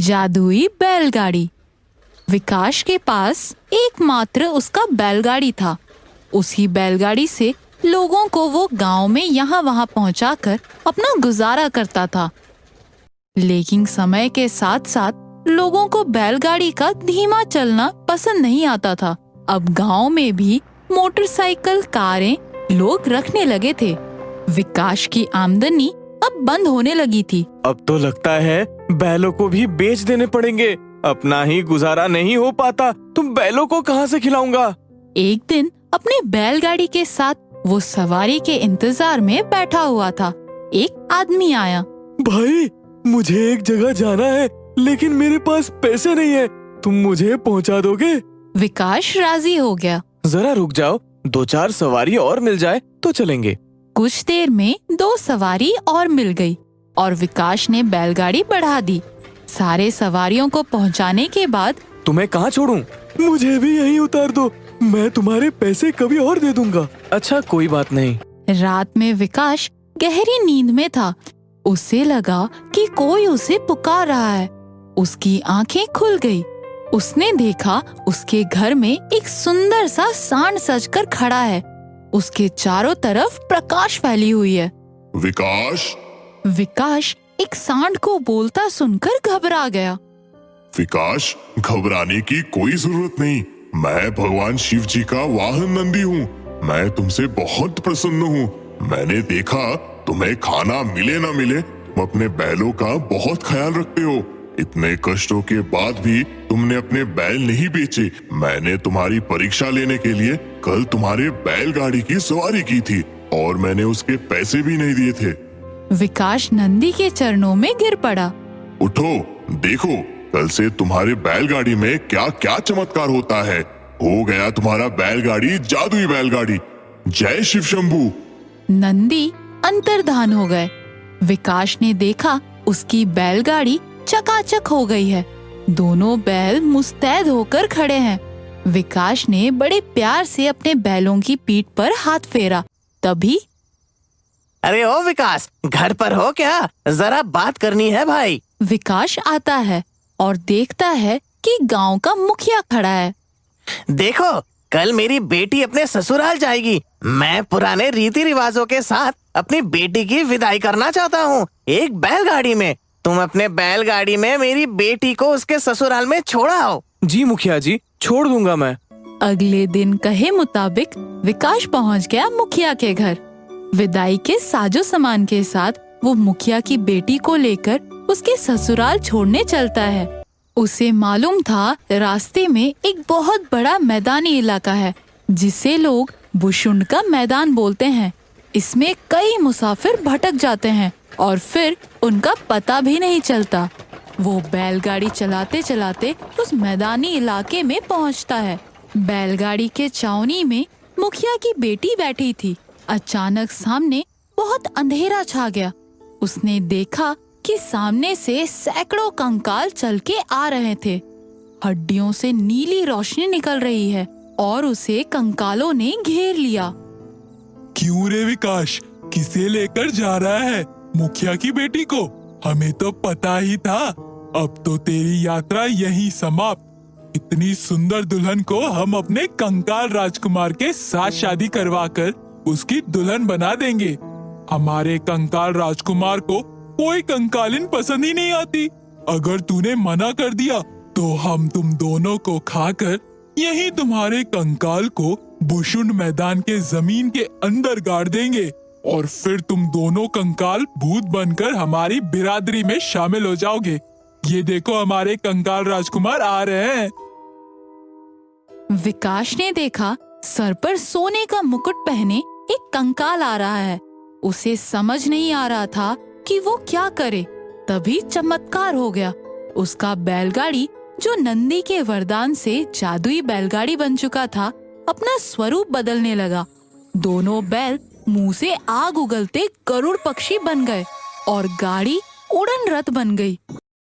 जादुई बैलगाड़ी। विकास के पास एकमात्र उसका बैलगाड़ी था। उसी बैलगाड़ी से लोगों को वो गांव में यहाँ वहाँ पहुँचाकर अपना गुजारा करता था। लेकिन समय के साथ साथ लोगों को बैलगाड़ी का धीमा चलना पसंद नहीं आता था। अब गांव में भी मोटरसाइकिल, कारें लोग रखने लगे थे। विकास की आमदनी अब बंद होने लगी थी। अब तो लगता है बैलों को भी बेच देने पड़ेंगे। अपना ही गुजारा नहीं हो पाता, तुम बैलों को कहाँ से खिलाऊंगा। एक दिन अपनी बैलगाड़ी के साथ वो सवारी के इंतजार में बैठा हुआ था। एक आदमी आया। भाई, मुझे एक जगह जाना है, लेकिन मेरे पास पैसे नहीं है, तुम मुझे पहुंचा दोगे? विकास राजी हो गया। जरा रुक जाओ, 2-4 सवारी और मिल जाए तो चलेंगे। कुछ देर में 2 सवारी और मिल गई और विकास ने बैलगाड़ी बढ़ा दी। सारे सवारियों को पहुंचाने के बाद तुम्हें कहाँ छोड़ूं? मुझे भी यहीं उतार दो, मैं तुम्हारे पैसे कभी और दे दूंगा। अच्छा, कोई बात नहीं। रात में विकास गहरी नींद में था। उसे लगा कि कोई उसे पुकार रहा है। उसकी आंखें खुल गई। उसने देखा उसके घर में एक सुंदर सा सांड सजकर खड़ा है। उसके चारों तरफ प्रकाश फैली हुई है। विकास एक सांड को बोलता सुनकर घबरा गया। विकास, घबराने की कोई जरूरत नहीं। मैं भगवान शिव जी का वाहन नंदी हूँ। मैं तुमसे बहुत प्रसन्न हूँ। मैंने देखा तुम्हें खाना मिले ना मिले, तुम अपने बैलों का बहुत ख्याल रखते हो। इतने कष्टों के बाद भी तुमने अपने बैल नहीं बेचे। मैंने तुम्हारी परीक्षा लेने के लिए कल तुम्हारे बैलगाड़ी की सवारी की थी और मैंने उसके पैसे भी नहीं दिए थे। विकास नंदी के चरणों में गिर पड़ा। उठो, देखो कल से तुम्हारे बैलगाड़ी में क्या क्या चमत्कार होता है। हो गया तुम्हारा बैलगाड़ी जादुई बैलगाड़ी। जय शिव शंभू। नंदी अंतर्धान हो गए। विकास ने देखा उसकी बैलगाड़ी चकाचक हो गई है। दोनों बैल मुस्तैद होकर खड़े हैं। विकास ने बड़े प्यार से अपने बैलों की पीठ पर हाथ फेरा। तभी अरे ओ विकास, घर पर हो क्या? जरा बात करनी है भाई। विकास आता है और देखता है कि गांव का मुखिया खड़ा है। देखो, कल मेरी बेटी अपने ससुराल जाएगी। मैं पुराने रीति रिवाजों के साथ अपनी बेटी की विदाई करना चाहता हूँ, एक बैलगाड़ी में। तुम अपने बैलगाड़ी में मेरी बेटी को उसके ससुराल में छोड़ा आओ। जी मुखिया जी, छोड़ दूंगा मैं। अगले दिन कहे मुताबिक विकास पहुंच गया मुखिया के घर। विदाई के साजो सामान के साथ वो मुखिया की बेटी को लेकर उसके ससुराल छोड़ने चलता है। उसे मालूम था रास्ते में एक बहुत बड़ा मैदानी इलाका है जिसे लोग बुशुंड का मैदान बोलते हैं। इसमें कई मुसाफिर भटक जाते हैं और फिर उनका पता भी नहीं चलता। वो बैलगाड़ी चलाते चलाते उस मैदानी इलाके में पहुंचता है। बैलगाड़ी के छावनी में मुखिया की बेटी बैठी थी। अचानक सामने बहुत अंधेरा छा गया। उसने देखा कि सामने से सैकड़ों कंकाल चल के आ रहे थे। हड्डियों से नीली रोशनी निकल रही है और उसे कंकालों ने घेर लिया। क्यों रे विकास, किसे लेकर जा रहा है? मुखिया की बेटी को? हमें तो पता ही था। अब तो तेरी यात्रा यहीं समाप्त। इतनी सुंदर दुल्हन को हम अपने कंकाल राजकुमार के साथ शादी करवाकर उसकी दुल्हन बना देंगे। हमारे कंकाल राजकुमार को कोई कंकालिन पसंद ही नहीं आती। अगर तूने मना कर दिया तो हम तुम दोनों को खाकर यहीं तुम्हारे कंकाल को बुशुंड मैदान के जमीन के अंदर गाड़ देंगे और फिर तुम दोनों कंकाल भूत बनकर हमारी बिरादरी में शामिल हो जाओगे। ये देखो, हमारे कंकाल राजकुमार आ रहे हैं। विकास ने देखा सर पर सोने का मुकुट पहने एक कंकाल आ रहा है। उसे समझ नहीं आ रहा था कि वो क्या करे। तभी चमत्कार हो गया। उसका बैलगाड़ी, जो नंदी के वरदान से जादुई बैलगाड़ी बन चुका था, अपना स्वरूप बदलने लगा। दोनों बैल मुंह से आग उगलते गरुड़ पक्षी बन गए और गाड़ी उड़न रथ बन गई।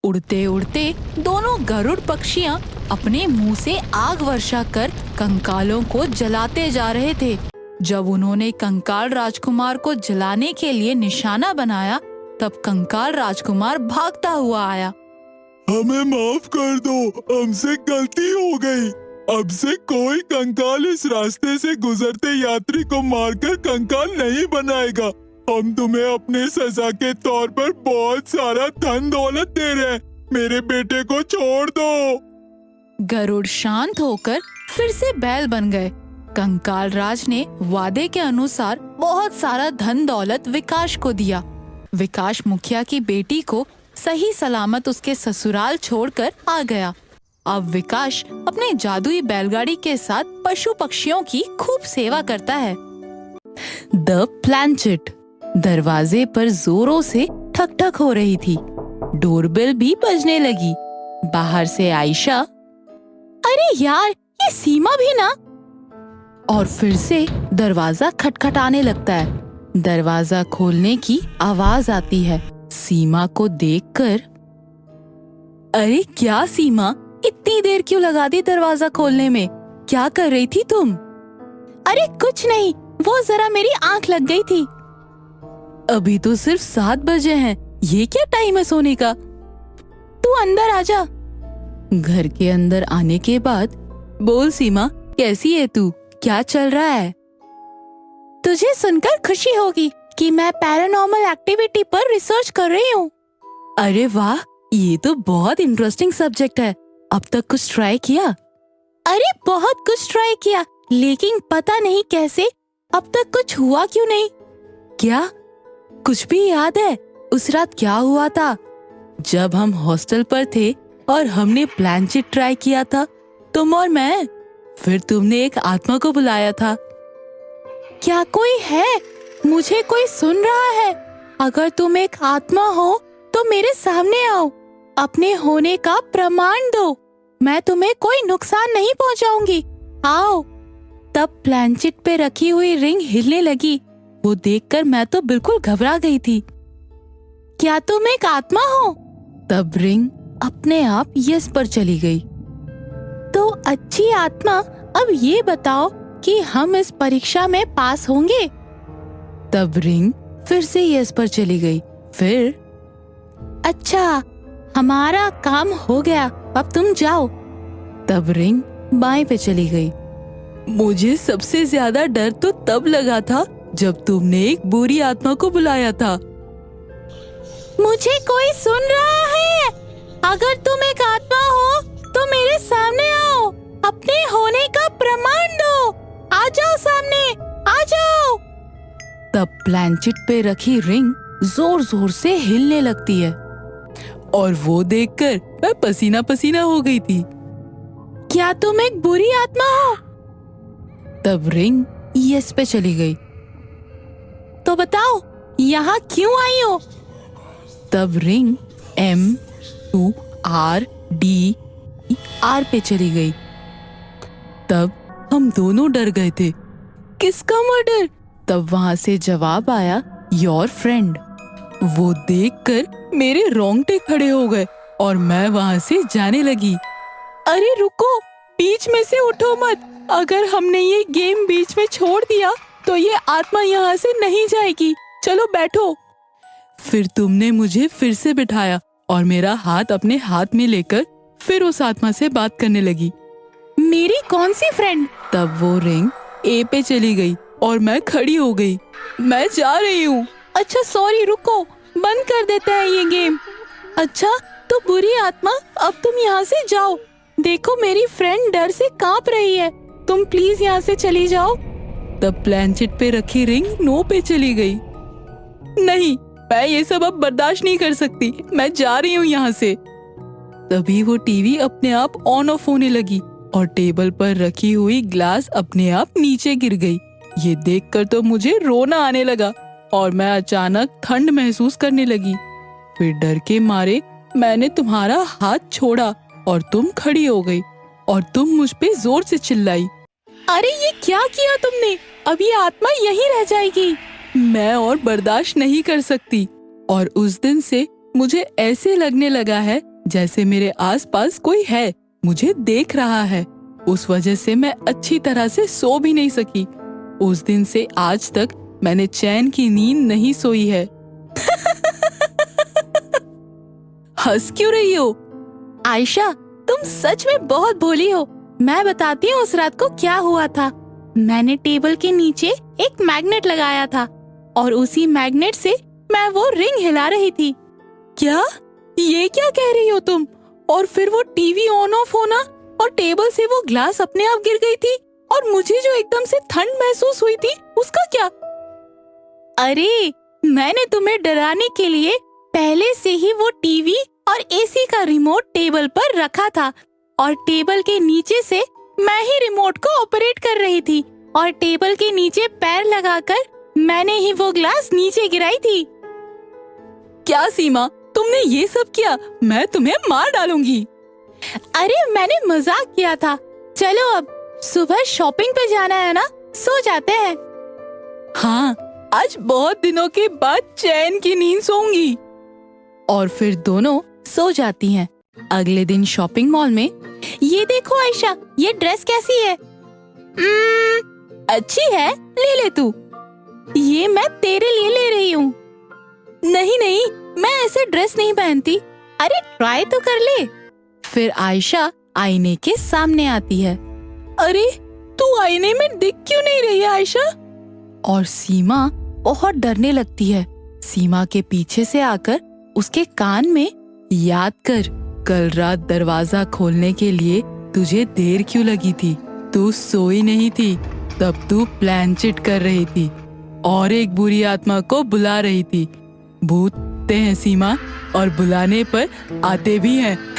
उड़ते उड़ते दोनों गरुड़ पक्षियां अपने मुंह से आग वर्षा कर कंकालों को जलाते जा रहे थे। जब उन्होंने कंकाल राजकुमार को जलाने के लिए निशाना बनाया, तब कंकाल राजकुमार भागता हुआ आया। हमें माफ कर दो, हमसे गलती हो गई। अब से कोई कंकाल इस रास्ते से गुजरते यात्री को मारकर कंकाल नहीं बनाएगा। हम तुम्हें अपने सजा के तौर पर बहुत सारा धन दौलत दे रहे हैं। मेरे बेटे को छोड़ दो। गरुड़ शांत होकर फिर से बैल बन गए। कंकाल राज ने वादे के अनुसार बहुत सारा धन दौलत विकास को दिया। विकास मुखिया की बेटी को सही सलामत उसके ससुराल छोड़कर आ गया। अब विकास अपने जादुई बैलगाड़ी के साथ पशु पक्षियों की खूब सेवा करता है। द प्लैंचेट। दरवाजे पर जोरों से ठक ठक हो रही थी। डोरबेल भी बजने लगी। बाहर से आयशा, अरे यार, ये सीमा भी ना। और फिर से दरवाजा खटखटाने लगता है। दरवाजा खोलने की आवाज आती है। सीमा को देखकर, अरे क्या सीमा, इतनी देर क्यों लगा दी दरवाजा खोलने में? क्या कर रही थी तुम? अरे कुछ नहीं, वो जरा मेरी आंख लग गई थी। अभी तो सिर्फ 7 बजे हैं, ये क्या टाइम है सोने का? तू अंदर आजा। घर के अंदर आने के बाद, बोल सीमा, कैसी है तू? क्या चल रहा है? तुझे सुनकर खुशी होगी कि मैं पैरानॉर्मल एक्टिविटी पर रिसर्च कर रही हूँ। अरे वाह, ये तो बहुत इंटरेस्टिंग सब्जेक्ट है। अब तक कुछ ट्राई किया? अरे बहुत कुछ ट्राई किया, लेकिन पता नहीं कैसे अब तक कुछ हुआ क्यों नहीं। क्या कुछ भी याद है उस रात क्या हुआ था जब हम हॉस्टल पर थे और हमने प्लैंचेट ट्राई किया था, तुम और मैं? फिर तुमने एक आत्मा को बुलाया था। क्या कोई है? मुझे कोई सुन रहा है? अगर तुम एक आत्मा हो तो मेरे सामने आओ, अपने होने का प्रमाण दो। मैं तुम्हें कोई नुकसान नहीं पहुंचाऊंगी। आओ। तब प्लैंचेट पे रखी हुई रिंग हिलने लगी। वो देखकर मैं तो बिल्कुल घबरा गई थी। क्या तुम एक आत्मा हो? तब रिंग अपने आप यस पर चली गई। तो अच्छी आत्मा, अब ये बताओ कि हम इस परीक्षा में पास होंगे? तब रिंग फिर से यस पर चली गई। फिर, अच्छा, हमारा काम हो गया, अब तुम जाओ। तब रिंग बाएं पे चली गई। मुझे सबसे ज्यादा डर तो तब लगा था जब तुमने एक बुरी आत्मा को बुलाया था। मुझे कोई सुन रहा है? अगर तुम एक आत्मा हो तो मेरे सामने आओ, अपने होने का प्रमाण दो। आ जाओ सामने, आ जाओ। तब प्लैंचेट पे रखी रिंग जोर जोर से हिलने लगती है और वो देखकर मैं पसीना पसीना हो गई थी। क्या तुम एक बुरी आत्मा हो? तब रिंग यस पे चली गई। तो बताओ, यहाँ क्यों आई हो? तब रिंग MURDER पे चली गई। तब हम दोनों डर गए थे। किसका मर्डर? तब वहाँ से जवाब आया, योर फ्रेंड। वो देखकर मेरे रोंगटे खड़े हो गए और मैं वहाँ से जाने लगी। अरे रुको, बीच में से उठो मत। अगर हमने ये गेम बीच में छोड़ दिया तो ये आत्मा यहाँ से नहीं जाएगी। चलो बैठो। फिर तुमने मुझे फिर से बिठाया और मेरा हाथ अपने हाथ में लेकर फिर उस आत्मा से बात करने लगी। मेरी कौन सी फ्रेंड? तब वो रिंग ए पे चली गई और मैं खड़ी हो गई। मैं जा रही हूँ। अच्छा सॉरी, रुको, बंद कर देते हैं ये गेम। अच्छा तो बुरी आत्मा, अब तुम यहाँ से जाओ। देखो मेरी फ्रेंड डर से कांप रही है, तुम प्लीज यहाँ से चली जाओ। तब प्लैंचेट पे रखी रिंग नो पे चली गई। नहीं, मैं ये सब अब बर्दाश्त नहीं कर सकती, मैं जा रही हूँ यहाँ से। तभी वो टीवी अपने आप ऑन ऑफ होने लगी और टेबल पर रखी हुई ग्लास अपने आप नीचे गिर गई। ये देखकर तो मुझे रोना आने लगा और मैं अचानक ठंड महसूस करने लगी। फिर डर के मारे मैंने तुम्हारा हाथ छोड़ा और तुम खड़ी हो गई और तुम मुझ पे जोर से चिल्लाई। अरे ये क्या किया तुमने? अब ये आत्मा यहीं रह जाएगी। मैं और बर्दाश्त नहीं कर सकती और उस दिन से मुझे ऐसे लगने लगा है जैसे मेरे आसपास कोई है, मुझे देख रहा है। उस वजह से मैं अच्छी तरह से सो भी नहीं सकी। उस दिन से आज तक मैंने चैन की नींद नहीं सोई है। हंस क्यों रही हो? आयशा, तुम सच में बहुत भोली हो। मैं बताती हूँ उस रात को क्या हुआ था। मैंने टेबल के नीचे एक मैग्नेट लगाया था और उसी मैग्नेट से मैं वो रिंग हिला रही थी। क्या? ये क्या कह रही हो तुम? और फिर वो टीवी ऑन ऑफ होना और टेबल से वो ग्लास अपने आप गिर गई थी और मुझे जो एकदम से ठंड महसूस हुई थी उसका क्या? अरे, मैंने तुम्हें डराने के लिए पहले से ही वो टीवी और एसी का रिमोट टेबल पर रखा था और टेबल के नीचे से मैं ही रिमोट को ऑपरेट कर रही थी और टेबल के नीचे पैर लगाकर मैंने ही वो ग्लास नीचे गिराई थी। क्या सीमा, तुमने ये सब किया? मैं तुम्हें मार डालूंगी। अरे, मैंने मजाक किया था। चलो अब सुबह शॉपिंग पे जाना है ना, सो जाते हैं। हाँ, आज बहुत दिनों के बाद चैन की नींद सोऊंगी। और फिर दोनों सो जाती हैं। अगले दिन शॉपिंग मॉल में, ये देखो आयशा, ये ड्रेस कैसी है? अच्छी है, ले ले तू। ये मैं तेरे लिए ले रही हूँ। नहीं नहीं, मैं ऐसे ड्रेस नहीं पहनती। अरे ट्राई तो कर ले। फिर आयशा आईने के सामने आती है। अरे, तू आईने में दिख क्यों नहीं रही है आयशा? और सीमा बहुत डरने लगती है। सीमा के पीछे से आकर उसके कान में, याद कर, कल रात दरवाजा खोलने के लिए तुझे देर क्यों लगी थी? तू सोई नहीं थी, तब तू प्लान-चिट कर रही थी और एक बुरी आत्मा को बुला रही थी। भूत हैं सीमा, और बुलाने पर आते भी हैं।